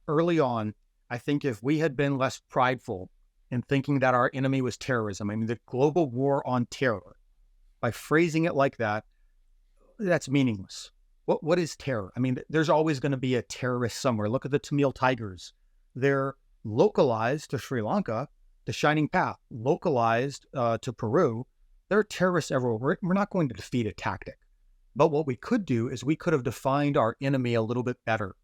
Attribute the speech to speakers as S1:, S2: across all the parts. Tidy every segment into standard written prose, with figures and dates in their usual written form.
S1: early on, I think if we had been less prideful in thinking that our enemy was terrorism, I mean, the global war on terror, by phrasing it like that, that's meaningless. What is terror? I mean, there's always going to be a terrorist somewhere. Look at the Tamil Tigers. They're localized to Sri Lanka, the Shining Path, localized to Peru. There are terrorists everywhere. We're not going to defeat a tactic. But what we could do is we could have defined our enemy a little bit better.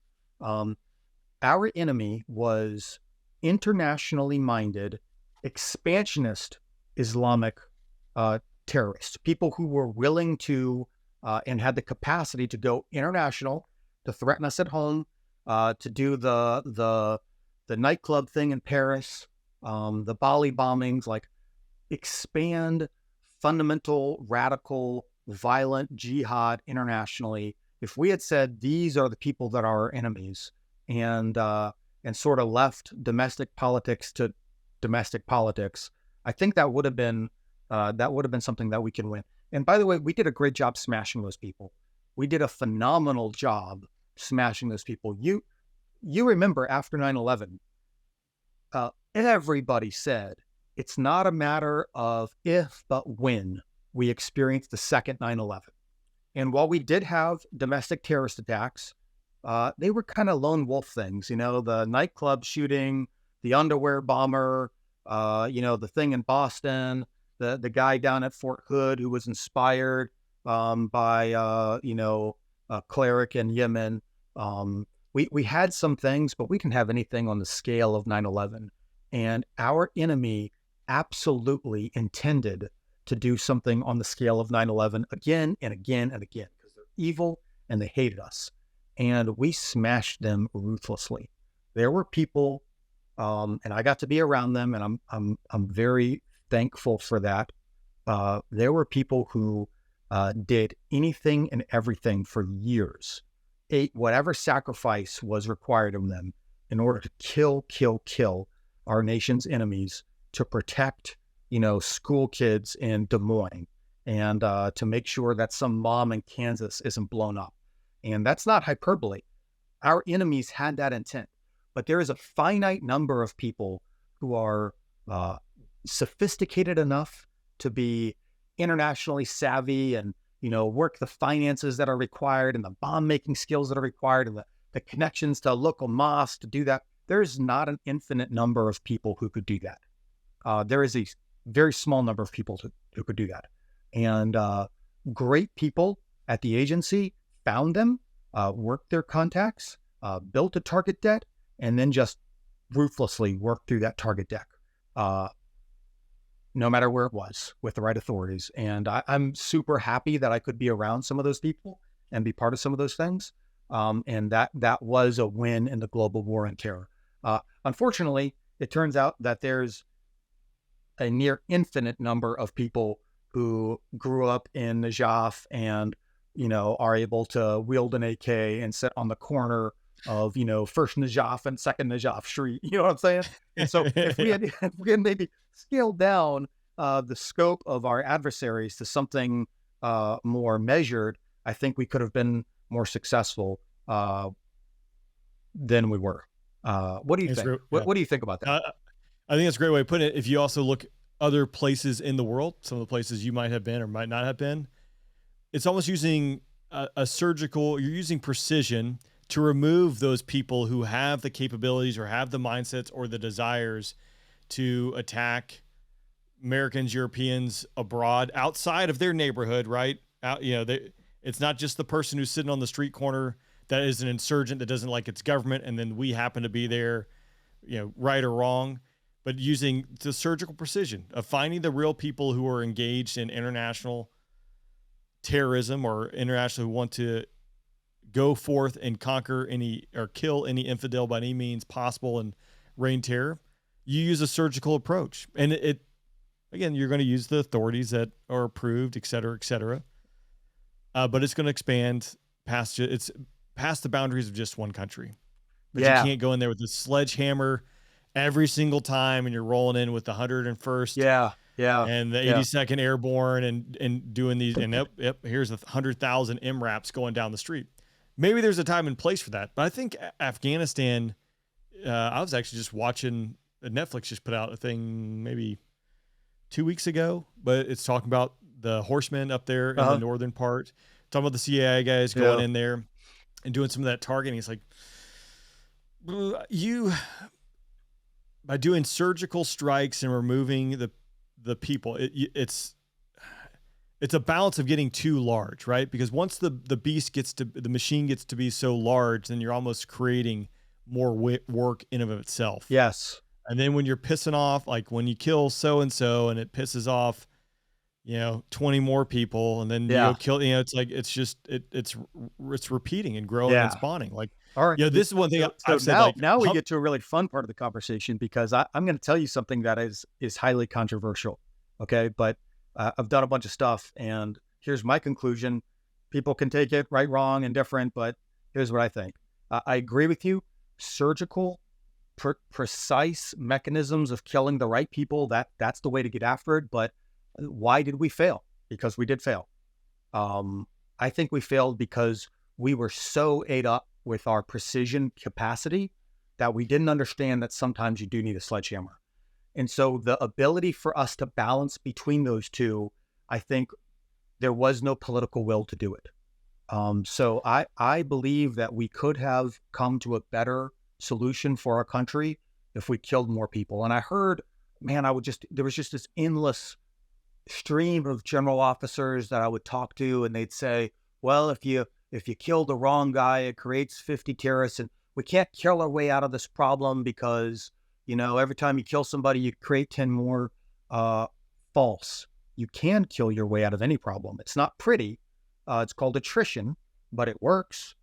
S1: Our enemy was internationally minded, expansionist Islamic terrorists, people who were willing to and had the capacity to go international, to threaten us at home, to do the nightclub thing in Paris, the Bali bombings, like expand fundamental, radical, violent jihad internationally. If we had said these are the people that are our enemies, and sort of left domestic politics to domestic politics, I think that would have been something that we can win. And by the way, we did a great job smashing those people. We did a phenomenal job smashing those people. You remember after 9/11, everybody said it's not a matter of if, but when we experienced the second 9/11. And while we did have domestic terrorist attacks, they were kind of lone wolf things, the nightclub shooting, the underwear bomber, the thing in Boston, the guy down at Fort Hood who was inspired by a cleric in Yemen. We had some things, but we didn't have anything on the scale of 9/11. And our enemy absolutely intended to do something on the scale of 9/11 again and again and again, because they're evil and they hated us. And we smashed them ruthlessly. There were people, and I got to be around them, and I'm very thankful for that. There were people who did anything and everything for years, ate whatever sacrifice was required of them in order to kill our nation's enemies, to protect, school kids in Des Moines, and to make sure that some mom in Kansas isn't blown up. And that's not hyperbole. Our enemies had that intent, but there is a finite number of people who are sophisticated enough to be internationally savvy and, work the finances that are required and the bomb making skills that are required and the connections to local mosques to do that. There's not an infinite number of people who could do that. There is a very small number of people who could do that. And great people at the agency found them, worked their contacts, built a target deck, and then just ruthlessly worked through that target deck, no matter where it was, with the right authorities. And I'm super happy that I could be around some of those people and be part of some of those things. And that was a win in the global war on terror. Unfortunately, it turns out that there's a near infinite number of people who grew up in Najaf and, are able to wield an AK and sit on the corner of, first Najaf and second Najaf Street. You know what I'm saying? And so if we had maybe scaled down the scope of our adversaries to something more measured, I think we could have been more successful than we were. What do you think? What do you think about that?
S2: I think that's a great way to put it. If you also look other places in the world, some of the places you might have been or might not have been, it's almost using you're using precision to remove those people who have the capabilities or have the mindsets or the desires to attack Americans, Europeans abroad, outside of their neighborhood, right? It's not just the person who's sitting on the street corner that is an insurgent that doesn't like its government, and then we happen to be there, right or wrong, but using the surgical precision of finding the real people who are engaged in international terrorism or international who want to go forth and conquer any or kill any infidel by any means possible and reign terror. You use a surgical approach, and again, you're going to use the authorities that are approved, et cetera, but it's going to expand past the boundaries of just one country. But you can't go in there with a sledgehammer every single time, and you're rolling in with the 101st, and the 82nd Airborne, and doing these, and here's 100,000 MRAPs going down the street. Maybe there's a time and place for that, but I think Afghanistan I was actually just watching Netflix just put out a thing maybe 2 weeks ago, but it's talking about the horsemen up there in the
S1: Uh-huh.
S2: northern part, talking about the CIA guys going
S1: Yeah.
S2: in there and doing some of that targeting. It's like, you, by doing surgical strikes and removing the people, it's a balance of getting too large, right? Because once the machine gets to be so large, then you're almost creating more work in and of itself.
S1: Yes.
S2: And then when you're pissing off, like when you kill so and so, and it pisses off, 20 more people, and then
S1: Yeah.
S2: you kill, it's like it's repeating and growing and
S1: Yeah.
S2: spawning. Like,
S1: All right.
S2: this is one thing
S1: So
S2: I've said.
S1: now,
S2: Like,
S1: we get to a really fun part of the conversation, because I'm going to tell you something that is highly controversial. Okay, but I've done a bunch of stuff, and here's my conclusion. People can take it right, wrong, and different, but here's what I think. I agree with you. Surgical, precise mechanisms of killing the right people, that's the way to get after it. But why did we fail? Because we did fail. I think we failed because we were so ate up with our precision capacity that we didn't understand that sometimes you do need a sledgehammer. And so the ability for us to balance between those two, I think there was no political will to do it. So I believe that we could have come to a better solution for our country if we killed more people. And I heard, man, there was just this endless stream of general officers that I would talk to, and they'd say, well, if you kill the wrong guy, it creates 50 terrorists, and we can't kill our way out of this problem because, every time you kill somebody, you create 10 more. False. You can kill your way out of any problem. It's not pretty. It's called attrition, but it works.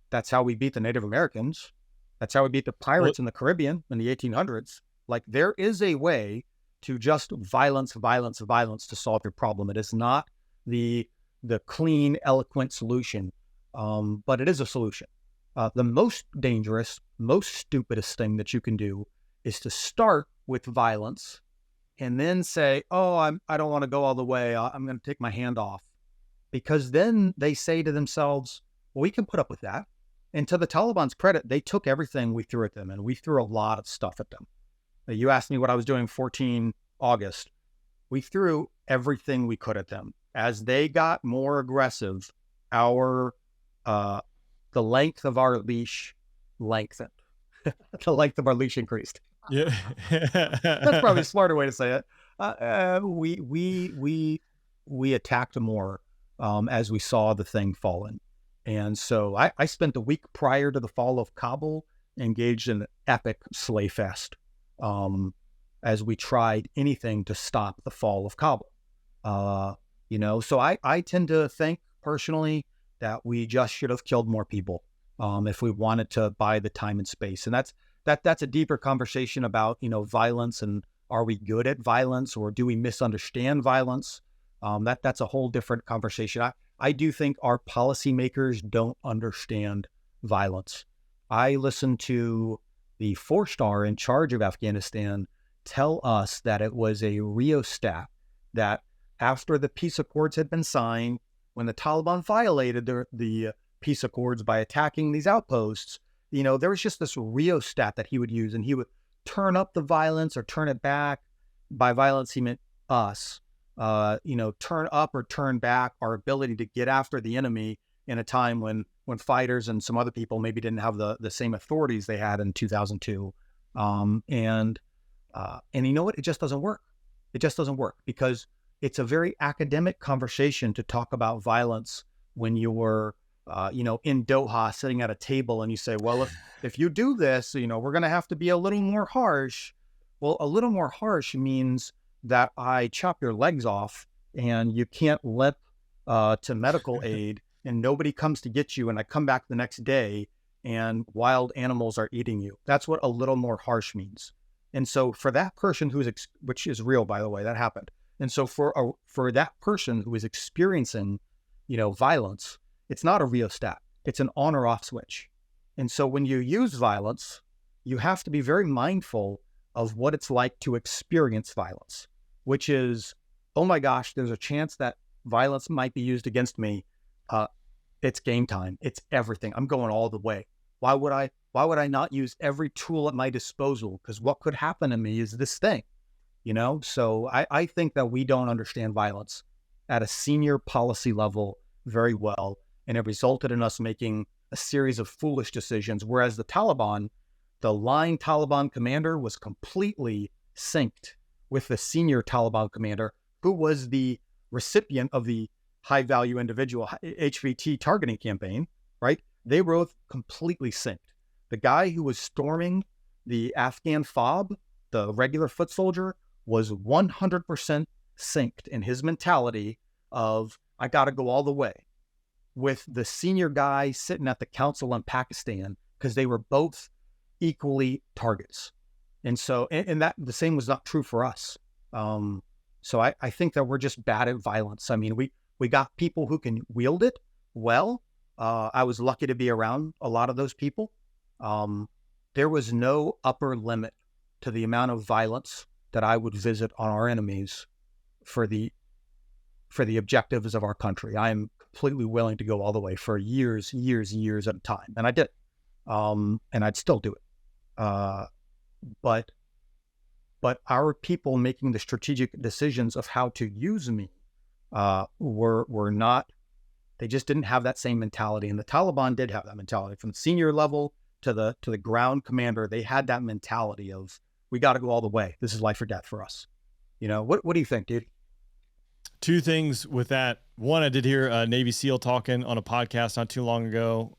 S1: That's how we beat the Native Americans. That's how we beat the pirates in the Caribbean in the 1800s. Like, there is a way to just violence to solve your problem. It is not the clean, eloquent solution, but it is a solution. The most dangerous, most stupidest thing that you can do is to start with violence and then say, oh, I don't want to go all the way. I'm going to take my hand off. Because then they say to themselves, well, we can put up with that. And to the Taliban's credit, they took everything we threw at them, and we threw a lot of stuff at them. You asked me what I was doing 14 August. We threw everything we could at them. As they got more aggressive, the length of our leash lengthened. The length of our leash increased.
S2: Yeah.
S1: That's probably a smarter way to say it. We attacked more as we saw the thing falling. And so I spent the week prior to the fall of Kabul engaged in an epic slay fest as we tried anything to stop the fall of Kabul. So I tend to think personally that we just should have killed more people if we wanted to buy the time and space. And that's a deeper conversation about, violence, and are we good at violence, or do we misunderstand violence? That's a whole different conversation. I do think our policymakers don't understand violence. I listened to the 4-star in charge of Afghanistan tell us that it was a rheostat, that after the peace accords had been signed, when the Taliban violated the peace accords by attacking these outposts, there was just this rheostat that he would use, and he would turn up the violence or turn it back. By violence, he meant us. Turn up or turn back our ability to get after the enemy in a time when fighters and some other people maybe didn't have the same authorities they had in 2002. And you know what? It just doesn't work. It just doesn't work, because it's a very academic conversation to talk about violence when you're, in Doha sitting at a table and you say, well, if you do this, we're going to have to be a little more harsh. Well, a little more harsh means that I chop your legs off and you can't limp to medical aid, and nobody comes to get you, and I come back the next day and wild animals are eating you. That's what a little more harsh means. And so for that person which is real, by the way, that happened. And so for that person who is experiencing, violence, it's not a rheostat. It's an on or off switch. And so when you use violence, you have to be very mindful of what it's like to experience violence, which is, oh my gosh, there's a chance that violence might be used against me. It's game time. It's everything. I'm going all the way. Why would Why would I not use every tool at my disposal? Because what could happen to me is this thing, So I think that we don't understand violence at a senior policy level very well. And it resulted in us making a series of foolish decisions. Whereas the line Taliban commander was completely synced with the senior Taliban commander, who was the recipient of the high value individual HVT targeting campaign, right? They were both completely synced. The guy who was storming the Afghan FOB, the regular foot soldier, was 100% synced in his mentality of, I got to go all the way, with the senior guy sitting at the council in Pakistan, because they were both equally targets. And so, and that the same was not true for us. So I think that we're just bad at violence. I mean, we got people who can wield it well. I was lucky to be around a lot of those people. There was no upper limit to the amount of violence that I would visit on our enemies for the objectives of our country. I am completely willing to go all the way for years at a time. And I did. And I'd still do it. But our people making the strategic decisions of how to use me were not, they just didn't have that same mentality. And the Taliban did have that mentality. From the senior level to the ground commander, they had that mentality of, we got to go all the way. This is life or death for us. What do you think, dude?
S2: Two things with that. One, I did hear a Navy SEAL talking on a podcast not too long ago,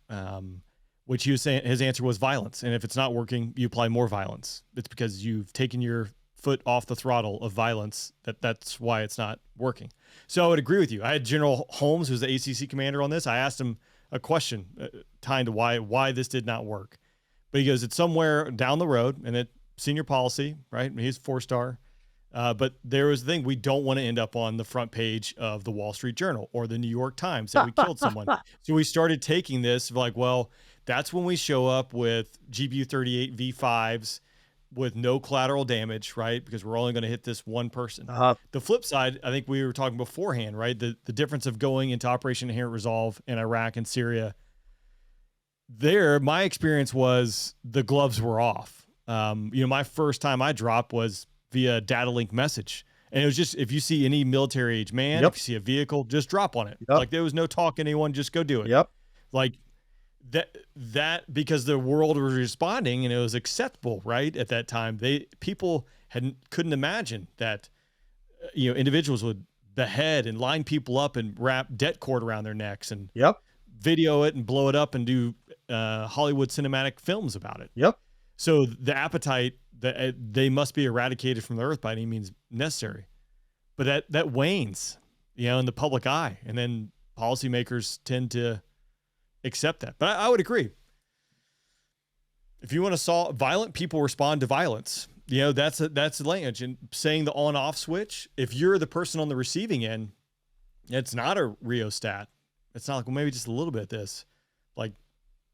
S2: which he was saying his answer was violence. And if it's not working, you apply more violence. It's because you've taken your foot off the throttle of violence. That's why it's not working. So I would agree with you. I had General Holmes, who's the ACC commander on this. I asked him a question tying to why this did not work. But he goes, it's somewhere down the road, and it senior policy, right? He's 4-star. But there was the thing, we don't want to end up on the front page of the Wall Street Journal or the New York Times that we killed someone. So we started taking this like, well, that's when we show up with GBU-38 V5s with no collateral damage, right? Because we're only going to hit this one person. The flip side, I think we were talking beforehand, right? The difference of going into Operation Inherent Resolve in Iraq and Syria. There, my experience was the gloves were off. My first time I dropped was via data link message. And it was just, if you see any military age man, if you see a vehicle, just drop on it. Like there was no talk to anyone, just go do it. Like that because the world was responding and it was acceptable, right? At that time, people couldn't imagine that, individuals would behead and line people up and wrap det cord around their necks and video it and blow it up and do Hollywood cinematic films about it. So the appetite that they must be eradicated from the earth by any means necessary, but that wanes, in the public eye, and then policymakers tend to accept that. But I would agree. If you want to solve violent, people respond to violence. That's the language. And saying the on-off switch, if you're the person on the receiving end, it's not a rheostat. It's not like, well, maybe just a little bit of this. Like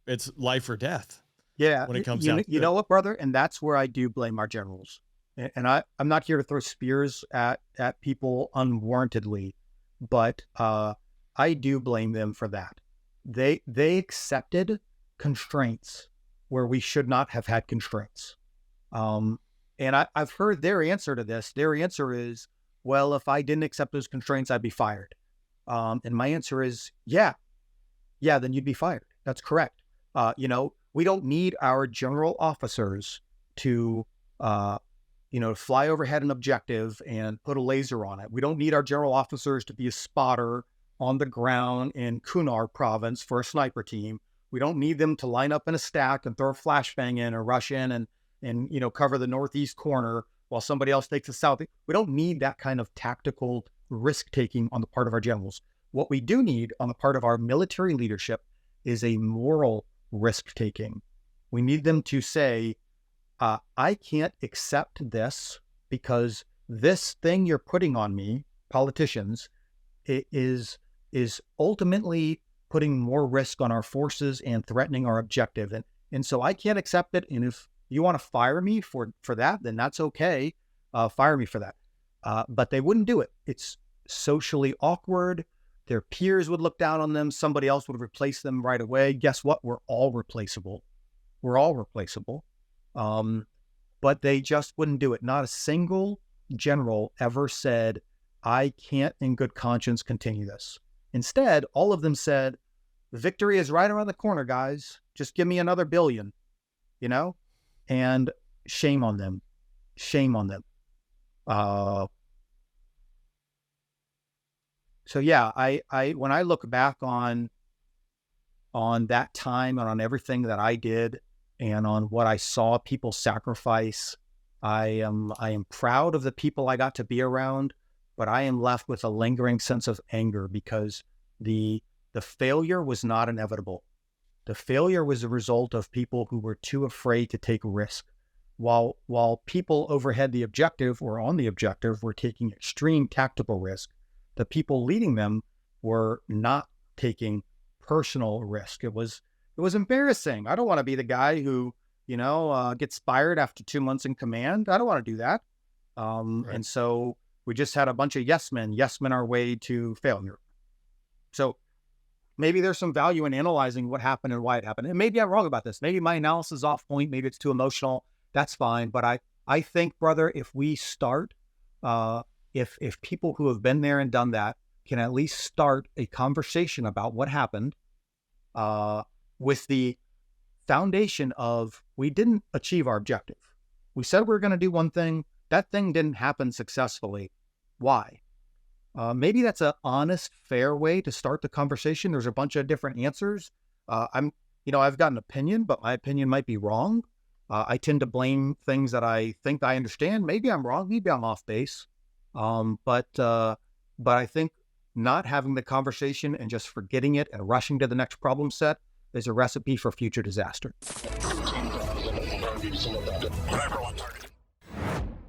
S2: it's life or death.
S1: Yeah.
S2: When it comes down to
S1: you know what, brother? And that's where I do blame our generals. And I'm not here to throw spears at people unwarrantedly, but I do blame them for that. They accepted constraints where we should not have had constraints. And I've heard their answer to this. Their answer is, well, if I didn't accept those constraints, I'd be fired. And my answer is, yeah, then you'd be fired. That's correct. We don't need our general officers to, fly overhead an objective and put a laser on it. We don't need our general officers to be a spotter on the ground in Kunar province for a sniper team. We don't need them to line up in a stack and throw a flashbang in or rush in and cover the northeast corner while somebody else takes the south. We don't need that kind of tactical risk-taking on the part of our generals. What we do need on the part of our military leadership is a moral risk-taking. We need them to say, I can't accept this because this thing you're putting on me, politicians, it is ultimately putting more risk on our forces and threatening our objective. And so I can't accept it. And if you want to fire me for that, then that's okay. Fire me for that. But they wouldn't do it. It's socially awkward. Their peers would look down on them. Somebody else would replace them right away. Guess what? We're all replaceable. We're all replaceable. But they just wouldn't do it. Not a single general ever said, I can't in good conscience continue this. Instead, all of them said, victory is right around the corner, guys. Just give me another billion, and shame on them. Shame on them. So yeah, I when I look back on that time and on everything that I did and on what I saw people sacrifice, I am proud of the people I got to be around, but I am left with a lingering sense of anger because the failure was not inevitable. The failure was a result of people who were too afraid to take risk. While people overhead the objective or on the objective were taking extreme tactical risk, the people leading them were not taking personal risk. It was embarrassing. I don't want to be the guy who, gets fired after 2 months in command. I don't want to do that.
S2: Right.
S1: And so we just had a bunch of yes men our way to failure. So maybe there's some value in analyzing what happened and why it happened. And maybe I'm wrong about this. Maybe my analysis is off point. Maybe it's too emotional. That's fine. But I think, brother, if we start, if people who have been there and done that can at least start a conversation about what happened, with the foundation of we didn't achieve our objective. We said we were going to do one thing. That thing didn't happen successfully. Why? Maybe that's an honest, fair way to start the conversation. There's a bunch of different answers. I've got an opinion, but my opinion might be wrong. I tend to blame things that I think I understand. Maybe I'm wrong. Maybe I'm off base. But I think not having the conversation and just forgetting it and rushing to the next problem set is a recipe for future disaster.